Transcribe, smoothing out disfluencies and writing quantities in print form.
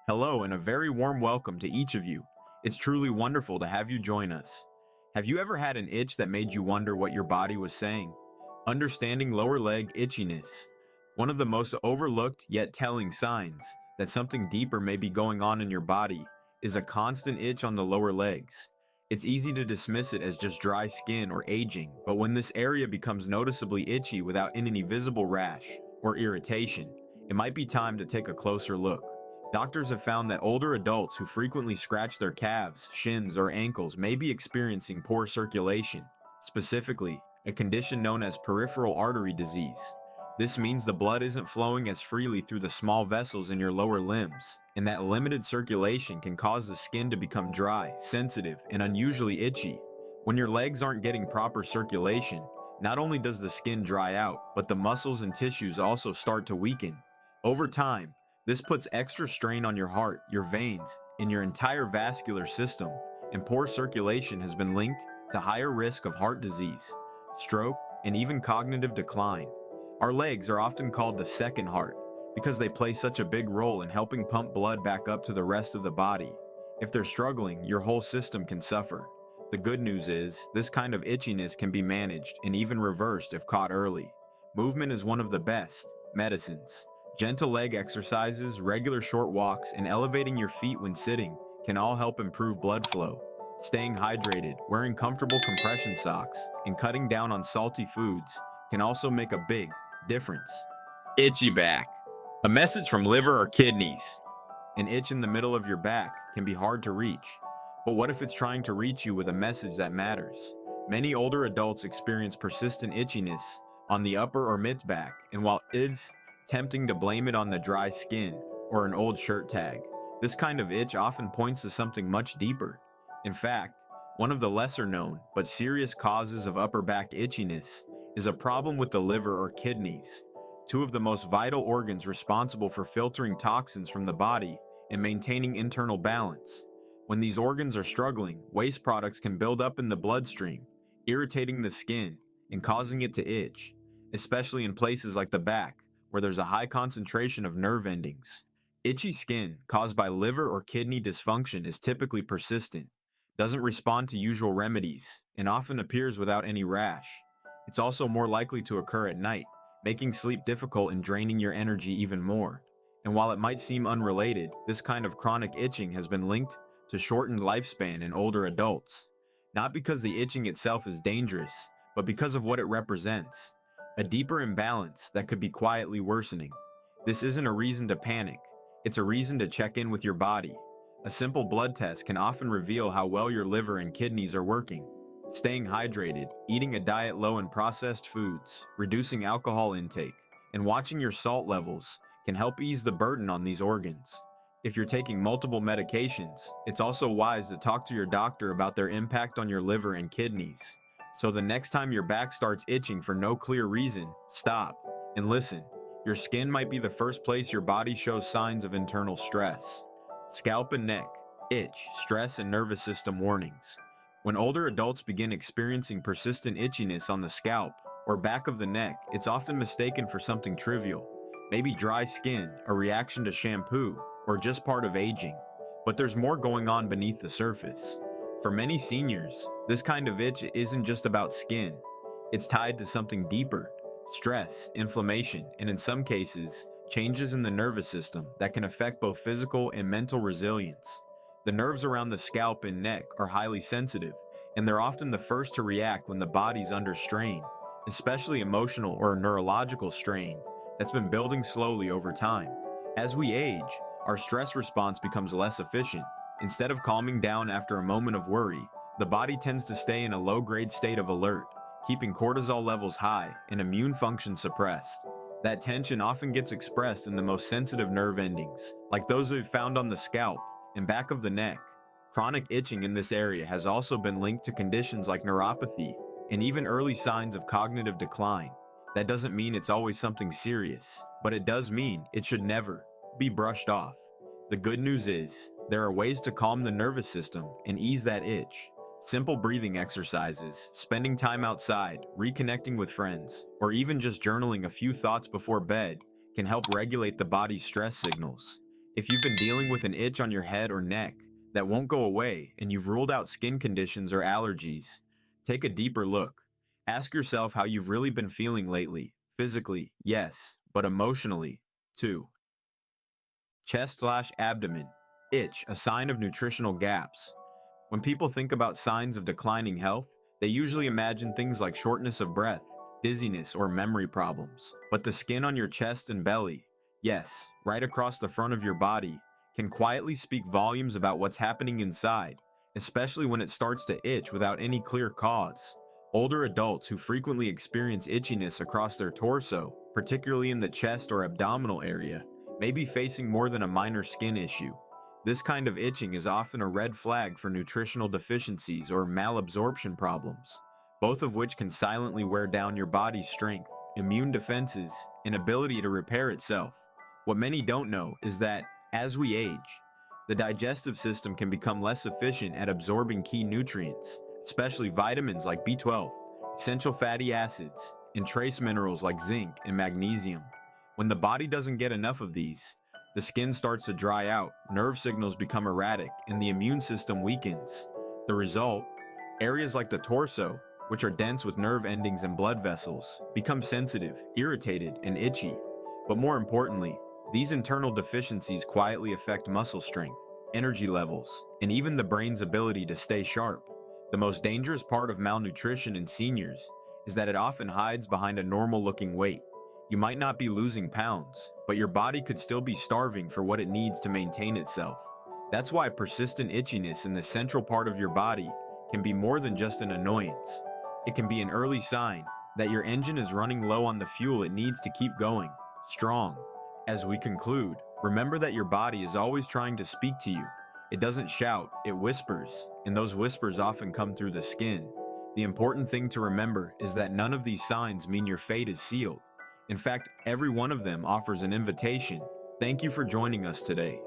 Hello, and a very warm welcome to each of you. It's truly wonderful to have you join us. Have you ever had an itch that made you wonder what your body was saying? Understanding lower leg itchiness. One of the most overlooked yet telling signs that something deeper may be going on in your body is a constant itch on the lower legs. It's easy to dismiss it as just dry skin or aging, but when this area becomes noticeably itchy without any visible rash or irritation, it might be time to take a closer look. Doctors have found that older adults who frequently scratch their calves, shins, or ankles may be experiencing poor circulation, specifically, a condition known as peripheral artery disease. This means the blood isn't flowing as freely through the small vessels in your lower limbs, and that limited circulation can cause the skin to become dry, sensitive, and unusually itchy. When your legs aren't getting proper circulation, not only does the skin dry out, but the muscles and tissues also start to weaken. Over time, this puts extra strain on your heart, your veins, and your entire vascular system, and poor circulation has been linked to higher risk of heart disease, stroke, and even cognitive decline. Our legs are often called the second heart because they play such a big role in helping pump blood back up to the rest of the body. If they're struggling, your whole system can suffer. The good news is, this kind of itchiness can be managed and even reversed if caught early. Movement is one of the best medicines. Gentle leg exercises, regular short walks, and elevating your feet when sitting can all help improve blood flow. Staying hydrated, wearing comfortable compression socks, and cutting down on salty foods can also make a big difference. Itchy back. A message from liver or kidneys. An itch in the middle of your back can be hard to reach. But what if it's trying to reach you with a message that matters? Many older adults experience persistent itchiness on the upper or mid back, and while it's tempting to blame it on the dry skin or an old shirt tag, this kind of itch often points to something much deeper. In fact, one of the lesser known but serious causes of upper back itchiness is a problem with the liver or kidneys, two of the most vital organs responsible for filtering toxins from the body and maintaining internal balance. When these organs are struggling, waste products can build up in the bloodstream, irritating the skin and causing it to itch, especially in places like the back, where there's a high concentration of nerve endings. Itchy skin caused by liver or kidney dysfunction is typically persistent, doesn't respond to usual remedies, and often appears without any rash. It's also more likely to occur at night, making sleep difficult and draining your energy even more. And while it might seem unrelated, this kind of chronic itching has been linked to shortened lifespan in older adults. Not because the itching itself is dangerous, but because of what it represents. A deeper imbalance that could be quietly worsening. This isn't a reason to panic, it's a reason to check in with your body. A simple blood test can often reveal how well your liver and kidneys are working. Staying hydrated, eating a diet low in processed foods, reducing alcohol intake, and watching your salt levels can help ease the burden on these organs. If you're taking multiple medications, it's also wise to talk to your doctor about their impact on your liver and kidneys. So the next time your back starts itching for no clear reason, stop and listen. Your skin might be the first place your body shows signs of internal stress. Scalp and neck, itch, stress, and nervous system warnings. When older adults begin experiencing persistent itchiness on the scalp or back of the neck, it's often mistaken for something trivial, maybe dry skin, a reaction to shampoo, or just part of aging. But there's more going on beneath the surface. For many seniors, this kind of itch isn't just about skin. It's tied to something deeper: stress, inflammation, and in some cases, changes in the nervous system that can affect both physical and mental resilience. The nerves around the scalp and neck are highly sensitive, and they're often the first to react when the body's under strain, especially emotional or neurological strain that's been building slowly over time. As we age, our stress response becomes less efficient. Instead of calming down after a moment of worry, the body tends to stay in a low-grade state of alert, keeping cortisol levels high and immune function suppressed. That tension often gets expressed in the most sensitive nerve endings, like those we've found on the scalp and back of the neck. Chronic itching in this area has also been linked to conditions like neuropathy and even early signs of cognitive decline. That doesn't mean it's always something serious, but it does mean it should never be brushed off. The good news is, there are ways to calm the nervous system and ease that itch. Simple breathing exercises, spending time outside, reconnecting with friends, or even just journaling a few thoughts before bed can help regulate the body's stress signals. If you've been dealing with an itch on your head or neck that won't go away and you've ruled out skin conditions or allergies, take a deeper look. Ask yourself how you've really been feeling lately. Physically, yes, but emotionally, too. Chest/abdomen. Itch, a sign of nutritional gaps. When people think about signs of declining health, they usually imagine things like shortness of breath, dizziness, or memory problems. But the skin on your chest and belly, yes, right across the front of your body, can quietly speak volumes about what's happening inside, especially when it starts to itch without any clear cause. Older adults who frequently experience itchiness across their torso, particularly in the chest or abdominal area, may be facing more than a minor skin issue. This kind of itching is often a red flag for nutritional deficiencies or malabsorption problems, both of which can silently wear down your body's strength, immune defenses, and ability to repair itself. What many don't know is that, as we age, the digestive system can become less efficient at absorbing key nutrients, especially vitamins like B12, essential fatty acids, and trace minerals like zinc and magnesium. When the body doesn't get enough of these, the skin starts to dry out, nerve signals become erratic, and the immune system weakens. The result? Areas like the torso, which are dense with nerve endings and blood vessels, become sensitive, irritated, and itchy. But more importantly, these internal deficiencies quietly affect muscle strength, energy levels, and even the brain's ability to stay sharp. The most dangerous part of malnutrition in seniors is that it often hides behind a normal-looking weight. You might not be losing pounds, but your body could still be starving for what it needs to maintain itself. That's why persistent itchiness in the central part of your body can be more than just an annoyance. It can be an early sign that your engine is running low on the fuel it needs to keep going strong. As we conclude, remember that your body is always trying to speak to you. It doesn't shout, it whispers, and those whispers often come through the skin. The important thing to remember is that none of these signs mean your fate is sealed. In fact, every one of them offers an invitation. Thank you for joining us today.